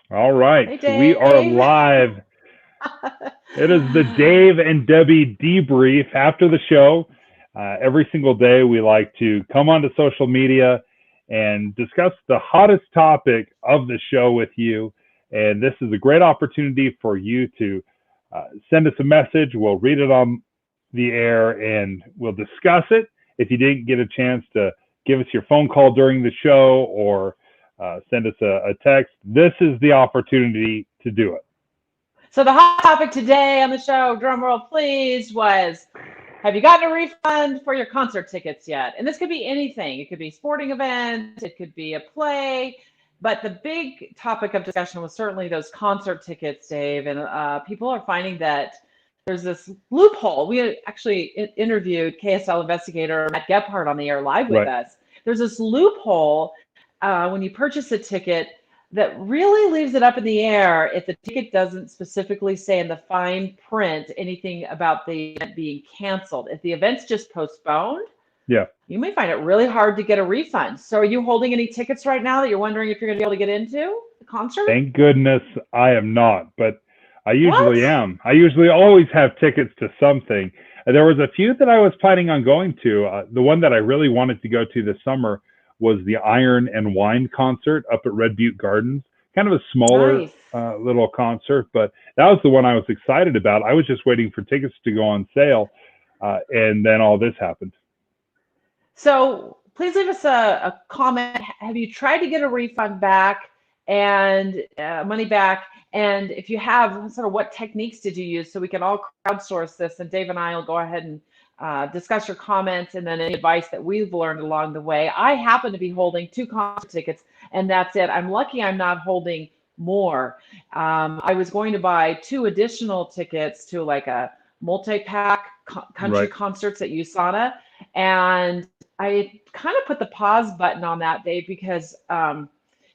All right, Hey, we are Dave. live. It is the Dave and Debbie debrief after the show. Every single day, we like to come onto social media and discuss the hottest topic of the show with you. And this is a great opportunity for you to send us a message. We'll read it on the air and we'll discuss it. If you didn't get a chance to give us your phone call during the show or send us a text, this is the opportunity to do it. So the hot topic today on the show, drum roll please, was have you gotten a refund for your concert tickets yet? And this could be anything. It could be sporting events, it could be a play, but the big topic of discussion was certainly those concert tickets, Dave. And people are finding that there's this loophole. We actually interviewed KSL investigator Matt Gephardt on the air live with Right. us. There's this loophole when you purchase a ticket that really leaves it up in the air if the ticket doesn't specifically say in the fine print anything about the event being canceled. If the event's just postponed, Yeah. you may find it really hard to get a refund. So, are you holding any tickets right now that you're wondering if you're going to be able to get into the concert? Thank goodness I am not, but I What? usually am. I usually always have tickets to something. There was a few that I was planning on going to. The one that I really wanted to go to this summer was the Iron and Wine concert up at Red Butte Gardens. Kind of a smaller Nice. little concert, but that was the one I was excited about. I was just waiting for tickets to go on sale, and then all this happened. So please leave us a comment. Have you tried to get a refund back and money back? And if you have, sort of what techniques did you use so we can all crowdsource this? And Dave and I will go ahead and discuss your comments and then any advice that we've learned along the way. I happen to be holding two concert tickets, and that's it. I'm lucky I'm not holding more. I was going to buy two additional tickets to like a multi-pack country Right. concerts at USANA, and I kind of put the pause button on that, Dave, because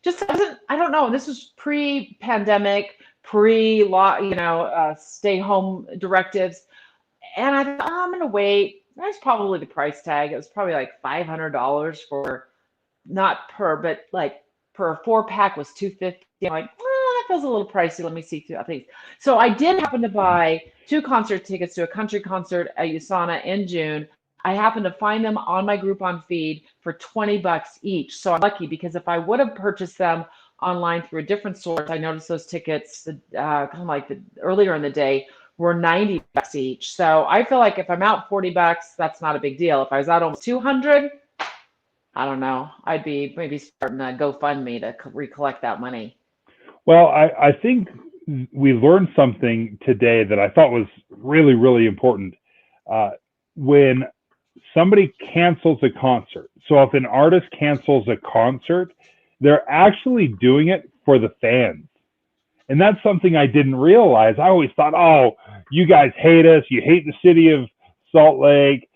just wasn't, I don't know, this was pre-pandemic, pre-law, stay home directives. And I thought, oh, I'm going to wait. That's probably the price tag. It was probably like $500 for, not per, but like per four pack was 250. I'm like, that feels a little pricey. Let me see two things. So I did happen to buy two concert tickets to a country concert at USANA in June. I happened to find them on my Groupon feed for $20 each. So I'm lucky because if I would have purchased them online through a different source, I noticed those tickets kind of like earlier in the day were $90 each. So I feel like if I'm out $40, that's not a big deal. If I was out almost 200, I don't know. I'd be maybe starting a GoFundMe to recollect that money. Well, I think we learned something today that I thought was really, really important. When somebody cancels a concert, so if an artist cancels a concert, they're actually doing it for the fans. And that's something I didn't realize. I always thought, oh, you guys hate us. You hate the city of Salt Lake.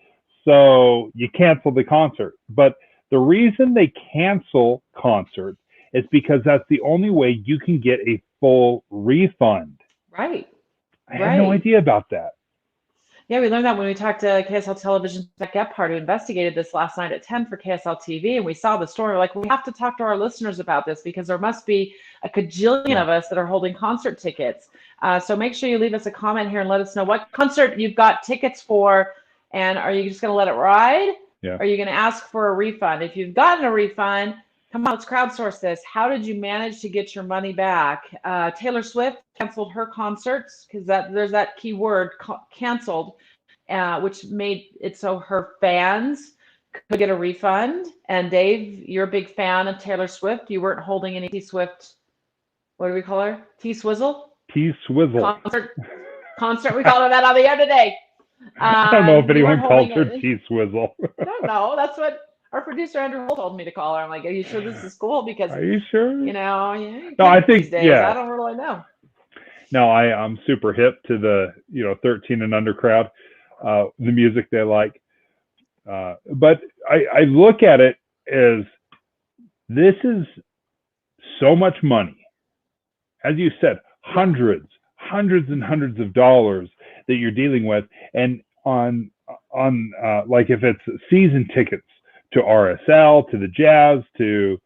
So you cancel the concert. But the reason they cancel concerts is because that's the only way you can get a full refund. Right, I had no right. idea about that. Yeah, we learned that when we talked to KSL Television's Beck Gephardt, who investigated this last night at 10 for KSL TV, and we saw the story. We're like, we have to talk to our listeners about this because there must be a cajillion Yeah. of us that are holding concert tickets. So make sure you leave us a comment here and let us know what concert you've got tickets for, and are you just going to let it ride? Yeah. Or are you going to ask for a refund? If you've gotten a refund, come on, let's crowdsource this. How did you manage to get your money back? Taylor Swift canceled her concerts because there's that key word canceled, which made it so her fans could get a refund. And Dave, you're a big fan of Taylor Swift. You weren't holding any T Swift. What do we call her? T Swizzle T Swizzle. concert. Concert. We called her that on the air today. I don't know if You weren't anyone calls holding her it. T Swizzle. No, no, that's what our producer Andrew Holt told me to call her. I'm like, are you sure this is cool? Because Are you sure? you No, I kids these think, days. I yeah. don't really know. No, I'm super hip to the 13 and under crowd, the music they like. But I look at it as this is so much money, as you said, Yeah. hundreds and hundreds of dollars that you're dealing with, and on like if it's season tickets to RSL, to the Jazz, to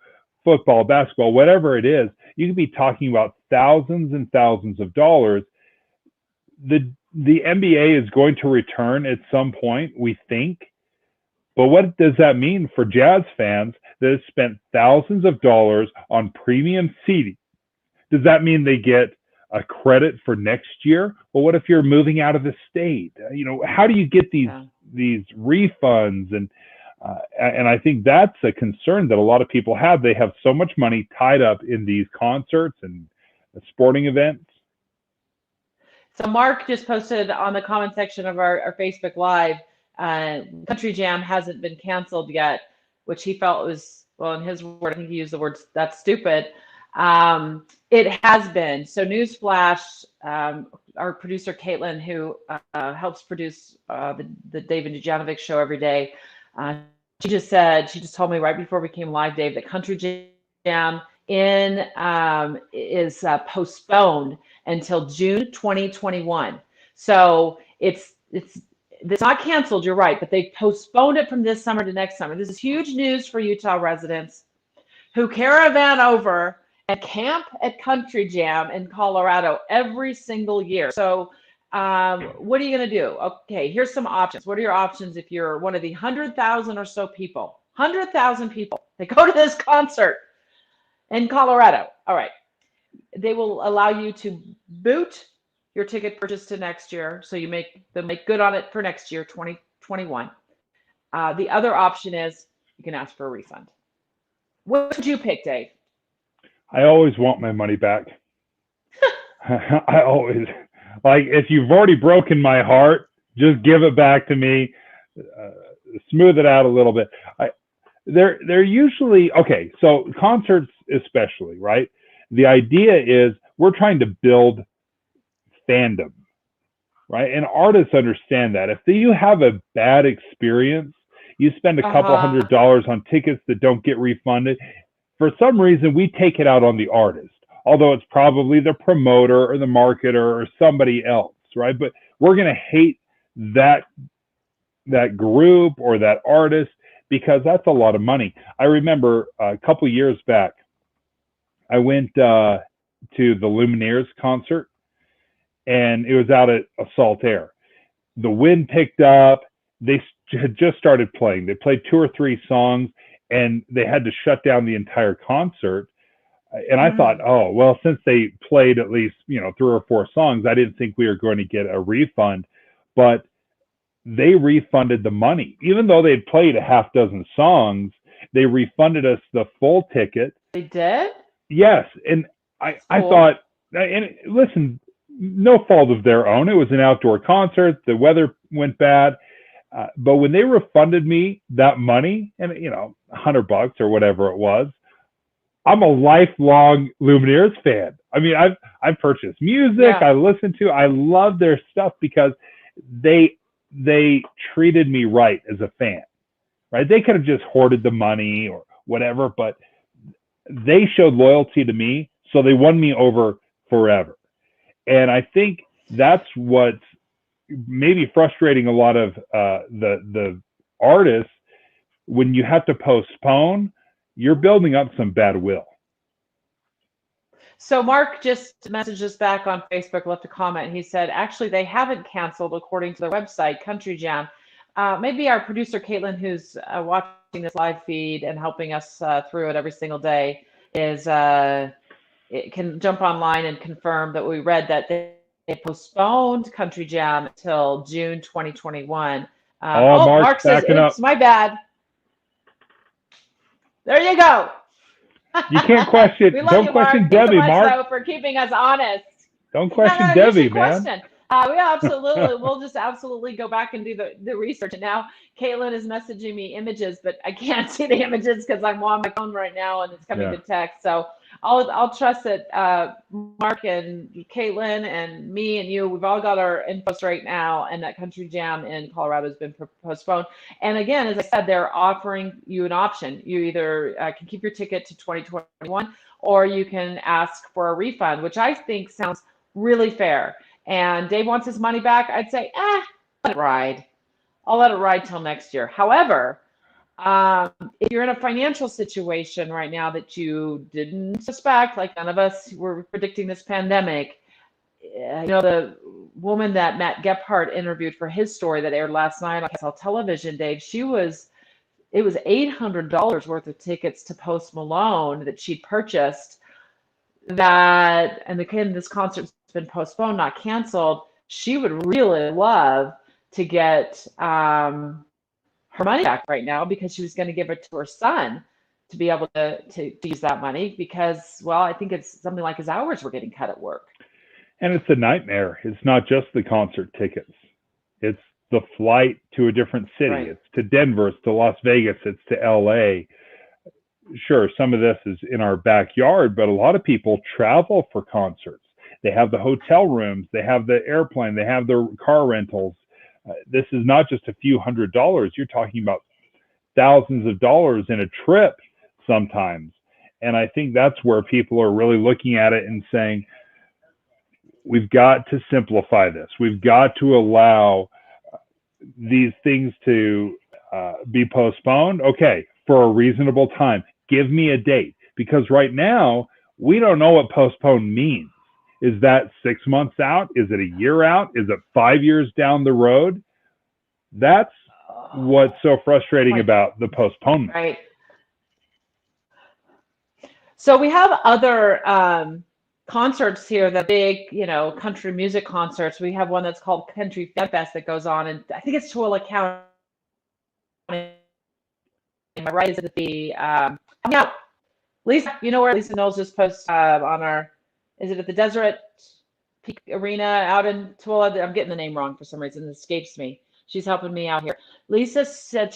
football, basketball, whatever it is, you could be talking about thousands and thousands of dollars. The NBA is going to return at some point, we think. But what does that mean for Jazz fans that have spent thousands of dollars on premium seating? Does that mean they get a credit for next year? Well, what if you're moving out of the state? How do you get these refunds? And I think that's a concern that a lot of people have. They have so much money tied up in these concerts and sporting events. So Mark just posted on the comment section of our Facebook Live, Country Jam hasn't been canceled yet, which he felt was, well, in his word, I think he used the words, "that's stupid." It has been. So newsflash, our producer Caitlin, who helps produce the Dave and Dujanovic show every day, she just told me right before we came live, Dave, that Country Jam is postponed until June 2021. So it's not canceled, you're right, but they postponed it from this summer to next summer. This is huge news for Utah residents who caravan over and camp at Country Jam in Colorado every single year. So what are you going to do? Okay, here's some options. What are your options if you're one of the 100,000 or so people, 100,000 people that go to this concert in Colorado? All right. They will allow you to boot your ticket purchase to next year. So they'll make good on it for next year, 2021. The other option is you can ask for a refund. What would you pick, Dave? I always want my money back. I always, if you've already broken my heart, just give it back to me. Smooth it out a little bit. They're usually, okay, so concerts especially, right? The idea is we're trying to build fandom, right? And artists understand that. If you have a bad experience, you spend a couple $100 on tickets that don't get refunded. For some reason, we take it out on the artist, although it's probably the promoter or the marketer or somebody else, right? But we're going to hate that group or that artist because that's a lot of money. I remember a couple years back, I went to the Lumineers concert, and it was out at Assault Air. The wind picked up. They had just started playing. They played 2 or 3 songs, and they had to shut down the entire concert. And I thought, oh, well, since they played at least 3 or 4 songs, I didn't think we were going to get a refund. But they refunded the money. Even though they'd played a half dozen songs, they refunded us the full ticket. They did? Yes. And I thought, and listen, no fault of their own. It was an outdoor concert. The weather went bad. But when they refunded me that money, and $100 or whatever it was, I'm a lifelong Lumineers fan. I mean, I've purchased music. I love their stuff because they treated me right as a fan, right? They could have just hoarded the money or whatever, but they showed loyalty to me, so they won me over forever. And I think that's what's maybe frustrating a lot of the artists. When you have to postpone, you're building up some bad will. So Mark just messaged us back on Facebook, left a comment. He said, actually, they haven't canceled according to their website, Country Jam. Maybe our producer, Caitlin, who's watching this live feed and helping us through it every single day, it can jump online and confirm that we read that they postponed Country Jam until June 2021. Mark says, oops, my bad. There you go. You can't question. Don't question Debbie, Mark. For keeping us honest. Don't question Debbie, man. We absolutely, we'll just absolutely go back and do the research. And now Caitlin is messaging me images, but I can't see the images because I'm on my phone right now and it's coming to text. So I'll trust that Mark and Caitlin and me and you, we've all got our info right now, and that Country Jam in Colorado has been postponed. And again, as I said, they're offering you an option. You either can keep your ticket to 2021 or you can ask for a refund, which I think sounds really fair. And Dave wants his money back. I'd say, let it ride. I'll let it ride till next year. However, If you're in a financial situation right now that you didn't suspect, like none of us were predicting this pandemic, the woman that Matt Gephardt interviewed for his story that aired last night on KSL television, Dave, it was $800 worth of tickets to Post Malone that she'd purchased and again, this concert's been postponed, not canceled. She would really love to get her money back right now because she was going to give it to her son to be able to use that money because, well, I think it's something like his hours were getting cut at work. And it's a nightmare. It's not just the concert tickets. It's the flight to a different city. Right. It's to Denver, it's to Las Vegas, it's to LA. Sure, some of this is in our backyard, but a lot of people travel for concerts. They have the hotel rooms, they have the airplane, they have their car rentals. This is not just a few $100s. You're talking about thousands of dollars in a trip sometimes. And I think that's where people are really looking at it and saying, we've got to simplify this. We've got to allow these things to be postponed. Okay, for a reasonable time. Give me a date. Because right now, we don't know what postponed means. Is that 6 months out? Is it a year out? Is it 5 years down the road? That's what's so frustrating about the postponement. Right. So we have other concerts here, the big, country music concerts. We have one that's called Country Fan Fest that goes on, and I think it's Tooele County. Am I right? Is it the Lisa? You know where Lisa Knowles just posted on our? Is it at the Deseret Peak Arena out in Tooele? I'm getting the name wrong for some reason. It escapes me. She's helping me out here. Lisa said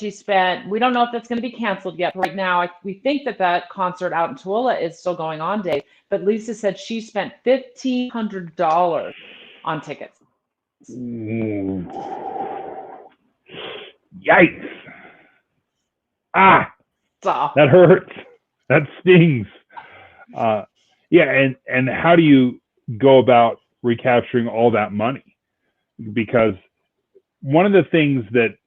we don't know if that's going to be canceled yet. Right now, we think that concert out in Tooele is still going on, Dave. But Lisa said she spent $1,500 on tickets. Yikes. That hurts. That stings. And how do you go about recapturing all that money? Because one of the things that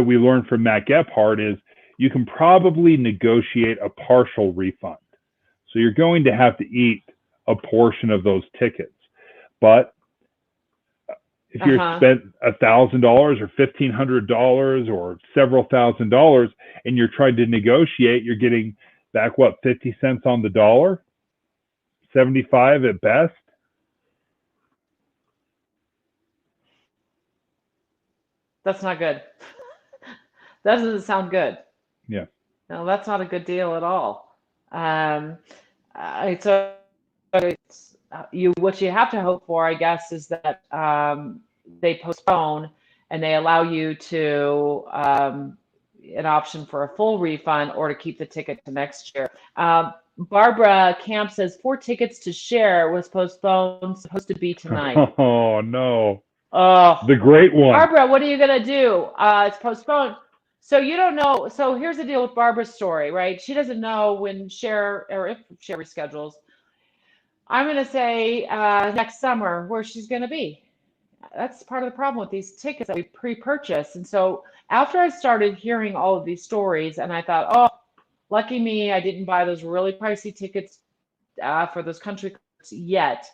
we learned from Matt Gephardt is you can probably negotiate a partial refund. So you're going to have to eat a portion of those tickets. But if you're spent $1,000 or $1,500 or several $1,000s and you're trying to negotiate, you're getting back, 50 cents on the dollar? 75 at best? That's not good. That doesn't sound good. Yeah. No, that's not a good deal at all. What you have to hope for, I guess, is that they postpone and they allow you to an option for a full refund or to keep the ticket to next year. Barbara Camp says 4 tickets to share was postponed, supposed to be tonight. Oh, no. Oh, the great one. Barbara, what are you going to do? It's postponed. So you don't know. So here's the deal with Barbara's story, right? She doesn't know when Cher or if Cher reschedules. I'm going to say next summer where she's going to be. That's part of the problem with these tickets that we pre-purchase. And so after I started hearing all of these stories and I thought, oh, lucky me, I didn't buy those really pricey tickets for those country concerts yet.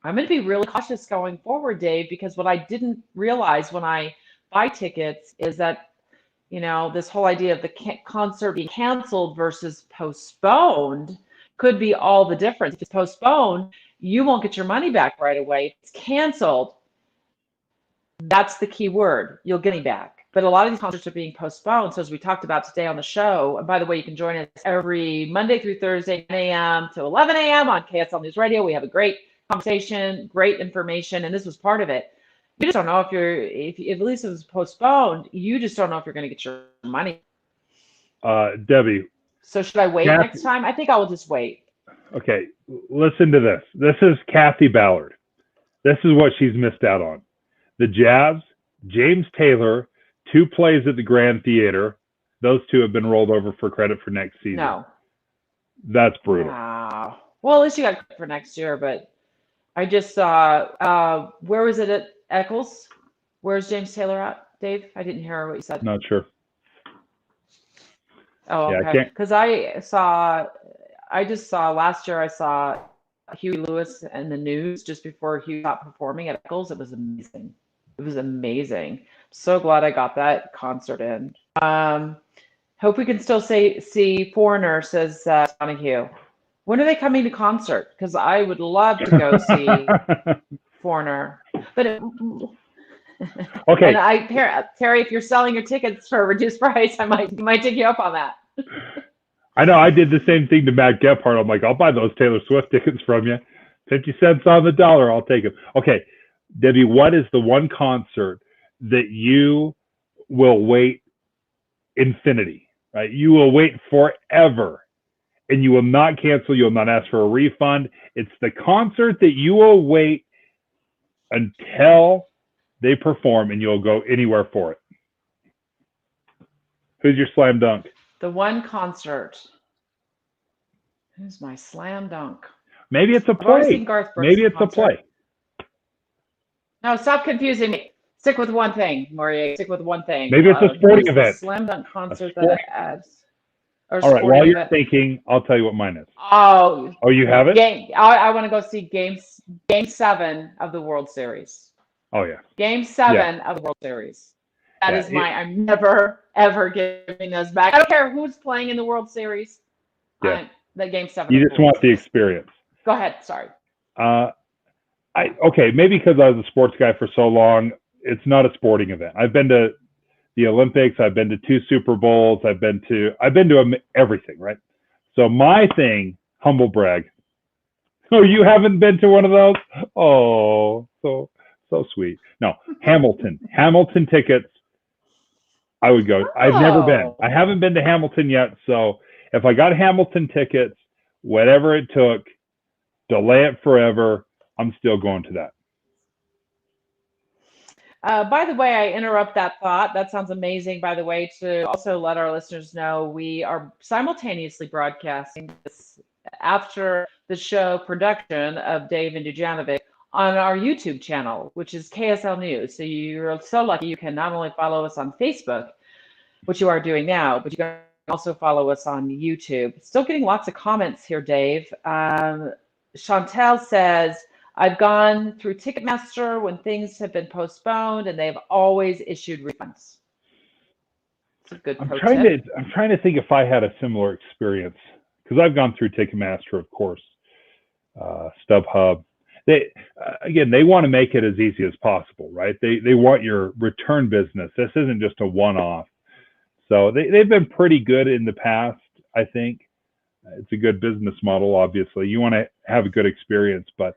I'm going to be really cautious going forward, Dave, because what I didn't realize when I buy tickets is that, this whole idea of the concert being canceled versus postponed could be all the difference. If it's postponed, you won't get your money back right away. If it's canceled, that's the key word. You'll get it back. But a lot of these concerts are being postponed. So as we talked about today on the show, and by the way, you can join us every Monday through Thursday, 9 a.m. to 11 a.m. on KSL News Radio. We have a great conversation, great information, and this was part of it. You just don't know if at least it was postponed, you just don't know if you're going to get your money. Debbie. So should I wait next time? I think I will just wait. Okay, listen to this. This is Kathy Ballard. This is what she's missed out on. The Jazz, James Taylor, 2 plays at the Grand Theater. Those 2 have been rolled over for credit for next season. No. That's brutal. Well, at least you got credit for next year, but I just saw, where was it at Eccles? Where's James Taylor at, Dave? I didn't hear what you said. Not sure. Oh, Yeah, I okay. can't. Because I just saw last year. I saw Huey Lewis and the News just before he stopped performing at Eccles. It was amazing. It was amazing. So glad I got that concert in. Hope we can still see Foreigner, says Donahue. When are they coming to concert? Because I would love to go see Foreigner. But Okay. and Terry, if you're selling your tickets for a reduced price, I might take you up on that. I know I did the same thing to Matt Gephardt. I'm like, I'll buy those Taylor Swift tickets from you. 50 cents on the dollar, I'll take them. Okay, Debbie, what is the one concert that you will wait infinity, right? You will wait forever and you will not cancel. You will not ask for a refund. It's the concert that you will wait until they perform and you'll go anywhere for it. Who's your slam dunk? The one concert. Who's my slam dunk? Maybe it's a I've always play. seen Garth Brooks Maybe in it's a concert. play. No, stop confusing me. Stick with one thing, Maurier. Stick with one thing. Maybe it's a sporting event. Slam dunk concert sporting... that adds. All right, while you're thinking, I'll tell you what mine is. Oh, you have it? I want to go see Game 7 of the World Series. Oh, yeah. Game 7 of the World Series. That is I'm never, ever giving those back. I don't care who's playing in the World Series. Yeah. The Game 7. You just want the experience. Go ahead. Sorry. Maybe because I was a sports guy for so long, it's not a sporting event. I've been to the Olympics. I've been to 2 Super Bowls. I've been to everything, right? So my thing, humble brag. Oh, you haven't been to one of those? Oh, so sweet. No, Hamilton tickets. I would go. I've never been. I haven't been to Hamilton yet. So if I got Hamilton tickets, whatever it took, delay it forever, I'm still going to that. By the way, I interrupt that thought. That sounds amazing, by the way, to also let our listeners know we are simultaneously broadcasting this after the show production of Dave and Dujanovic on our YouTube channel, which is KSL News. So you're so lucky you can not only follow us on Facebook, which you are doing now, but you can also follow us on YouTube. Still getting lots of comments here, Dave. Chantel says, I've gone through Ticketmaster when things have been postponed and they've always issued refunds. It's a good pro tip. I'm trying to think if I had a similar experience because I've gone through Ticketmaster, of course, StubHub. They want to make it as easy as possible, right? They want your return business. This isn't just a one-off. So they've been pretty good in the past, I think. It's a good business model, obviously. You want to have a good experience, but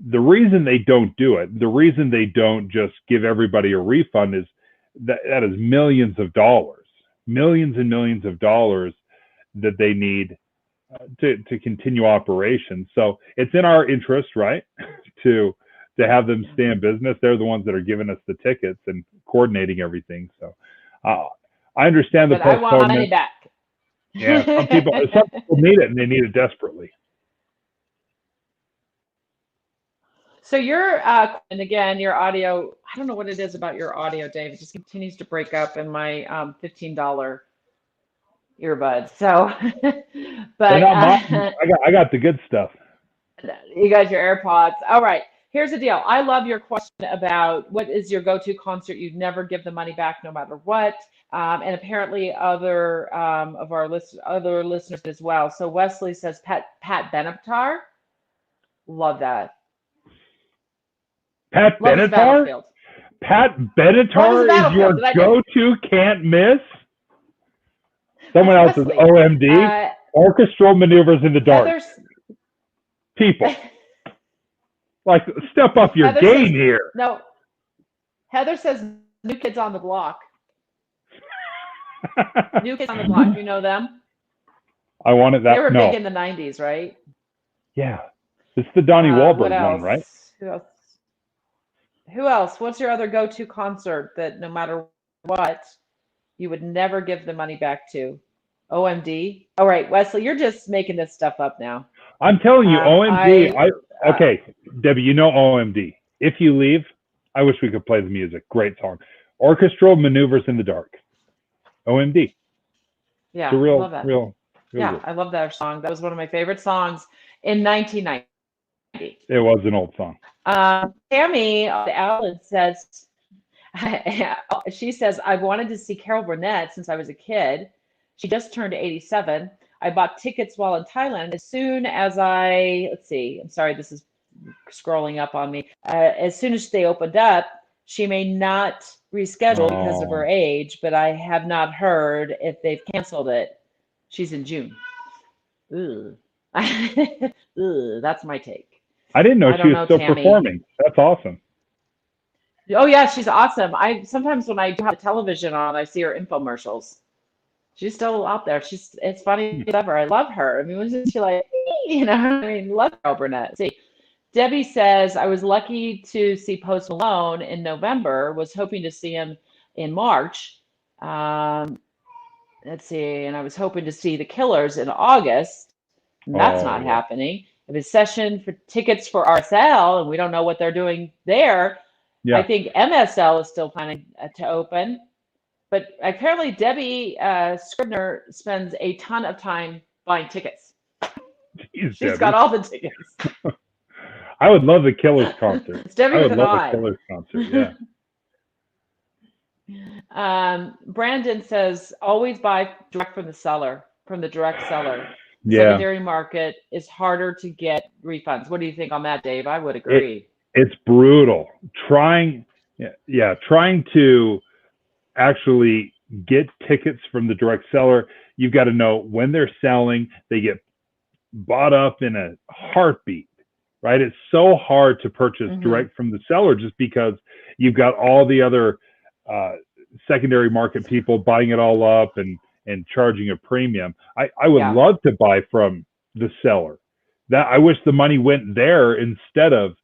the reason they don't do it, the reason they don't just give everybody a refund is that is millions and millions of dollars that they need to continue operations. So it's in our interest, right, to have them stay in business. They're the ones that are giving us the tickets and coordinating everything. So I understand the postponement. I want my money back. Yeah, some people need it and they need it desperately. So your and again, your audio, I don't know what it is about your audio, Dave. It just continues to break up in my $15 earbuds. So, but I got the good stuff. You got your AirPods. All right. Here's the deal. I love your question about what is your go-to concert you'd never give the money back no matter what. And apparently other of our other listeners as well. So Wesley says Pat Benatar. Love that. Pat Benatar? Pat Benatar is your go-to can't miss? Someone else is OMD. Orchestral Maneuvers in the Dark. People. Like, step up your game here. No. Heather says New Kids on the Block. New Kids on the Block. You know them? I wanted that. They were big in the 90s, right? Yeah. It's the Donnie Wahlberg one, right? Who else? What's your other go-to concert that no matter what, you would never give the money back to? OMD? All right, Wesley, you're just making this stuff up now. I'm telling you, OMD. Okay, Debbie, you know OMD. If You Leave, I wish we could play the music. Great song. Orchestral Maneuvers in the Dark. OMD. It's a Yeah, I real, love that. real, real Yeah, good. I love that song. That was one of my favorite songs in 1990. It was an old song. Tammy Allen says, she says, I've wanted to see Carol Burnett since I was a kid. She just turned 87. I bought tickets while in Thailand. As soon as let's see, I'm sorry, this is scrolling up on me. As soon as they opened up, she may not reschedule because of her Oh, age, but I have not heard if they've canceled it. She's in June. Ooh. Ooh, that's my take. I didn't know I she don't was know, still Tammy. performing. That's awesome. Oh yeah, she's awesome. I sometimes when I do have the television on, I see her infomercials. She's still out there. It's funny as ever. I love her. I mean, wasn't she like, I mean, love Carol Burnett. See, Debbie says, I was lucky to see Post Malone in November, was hoping to see him in March. Um, let's see, and I was hoping to see the Killers in August. And that's Oh not yeah, happening. If it's session for tickets for RSL, and we don't know what they're doing there, I yeah. think MSL is still planning to open. But apparently, Debbie Scribner spends a ton of time buying tickets. Jeez, She's got Debbie. all the tickets. I would love the Killers concert. It's Debbie I with would an love a I. Killers concert. Yeah. Brandon says, always buy direct from the seller, from the direct seller. Yeah. Secondary market is harder to get refunds. What do you think on that, Dave? I would It agree. it's brutal. Trying to actually get tickets from the direct seller. You've got to know when they're selling. They get bought up in a heartbeat, right? It's so hard to purchase Hmm. direct from the seller just because you've got all the other uh, secondary market people buying it all up and charging a premium. I would Yeah. love to buy from the seller. That I wish the money went there instead of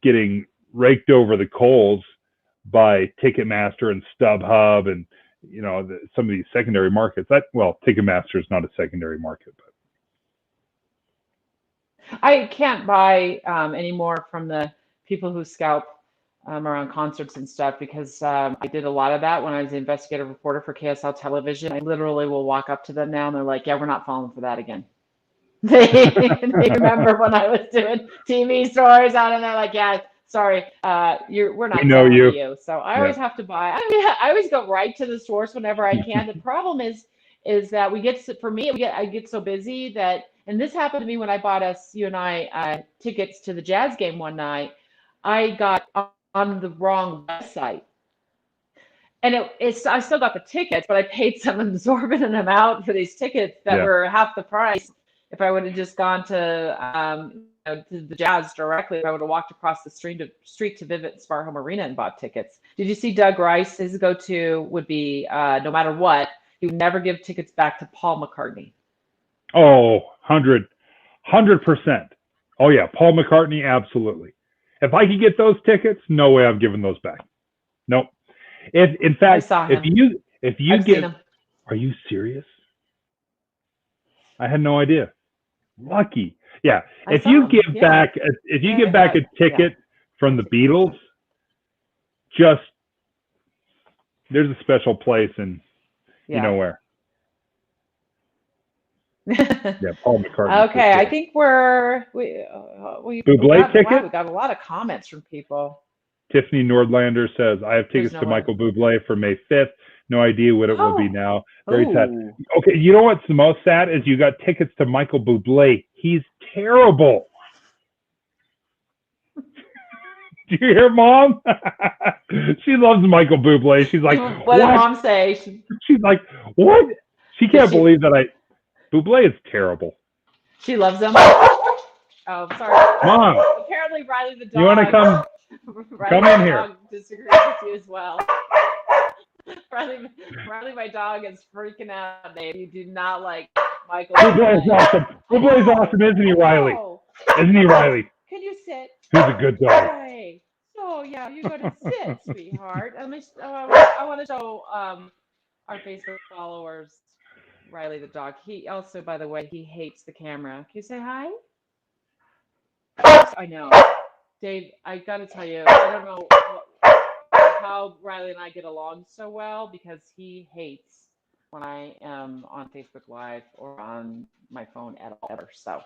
getting raked over the coals by Ticketmaster and StubHub and some of these secondary markets. Ticketmaster is not a secondary market, but I can't buy anymore from the people who scalp around concerts and stuff because I did a lot of that when I was the investigative reporter for KSL Television. I literally will walk up to them now and they're like, yeah, we're not falling for that again. They remember when I was doing TV stories out and they're like, yeah, sorry, we're we not know selling to you. you. So I Yeah. always have to buy. I mean, I always go right to the source whenever I can. The problem is that I get so busy that, and this happened to me when I bought you and I tickets to the Jazz game one night. I got on the wrong website. And I still got the tickets, but I paid some exorbitant amount for these tickets that Yeah. were half the price if I would have just gone to the Jazz directly. If I would have walked across the street to Vivint Smart Home Arena and bought tickets. Did you see Doug Rice? His go-to would be no matter what, he would never give tickets back to Paul McCartney. Oh, 100%. Oh yeah, Paul McCartney, absolutely. If I could get those tickets, no way I'm giving those back. Nope. If in I fact, saw him. if you I've seen give, him. are you serious? I had no idea. Lucky. Yeah. I saw him. Yeah. If you Yeah, give back a yeah. ticket from the Beatles, just there's a special place and you know Yeah. where. Yeah, Paul McCartney for Okay, I sure. think we Buble got wow, ticket? we got a lot of comments from people. Tiffany Nordlander says, I have There's tickets no to way. Michael Bublé for May 5th. No idea what it will be Oh, now. Very sad. oh, Okay, you know what's the most sad is you got tickets to Michael Bublé. He's terrible. Do you hear, Mom? She loves Michael Bublé. She's like, what did what? Mom say? She's like, what? She Does can't believe that Bublé is terrible. she loves him? Oh, sorry. Mom, Apparently, Riley the you want to dog. Riley come in the here? dog disagrees with you as well. Riley, my dog is freaking out, Dave. You do not like Michael Bublé is Bublé. awesome. Bublé is awesome, isn't he, Riley? Oh, Isn't he, Riley? can you sit? He's a good dog. Hi. So yeah, you're gonna sit, sweetheart. I want to show our Facebook followers Riley the dog. He also, by the way, he hates the camera. Can you say hi? I know, Dave. I got to tell you, I don't know how Riley and I get along so well because he hates when I am on Facebook Live or on my phone at all ever. So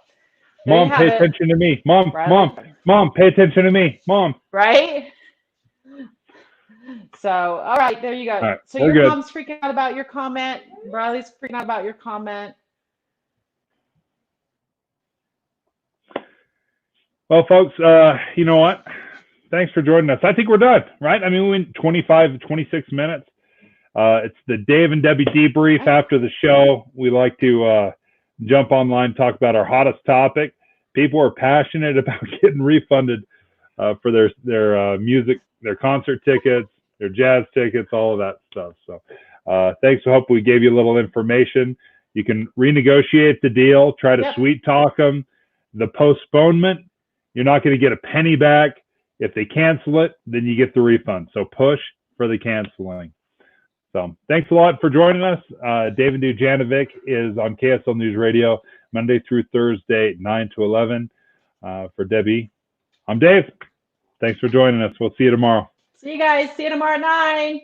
Mom, pay attention to me. Mom, pay attention to me. Mom. Right? So, all right, there you go. Right, so your mom's freaking out about your comment. Riley's freaking out about your comment. Well, folks, you know what? Thanks for joining us. I think we're done, right? I mean, we went 25 to 26 minutes. It's the Dave and Debbie debrief after the show. We like to jump online, talk about our hottest topic. People are passionate about getting refunded for their music, their concert tickets, their jazz tickets, all of that stuff. So thanks. I hope we gave you a little information. You can renegotiate the deal, try to sweet talk them. The postponement, you're not going to get a penny back. If they cancel it, then you get the refund. So push for the canceling. So thanks a lot for joining us. David Dujanovic is on KSL News Radio, Monday through Thursday, 9 to 11. For Debbie, I'm Dave. Thanks for joining us. We'll see you tomorrow. See you guys. See you tomorrow at 9.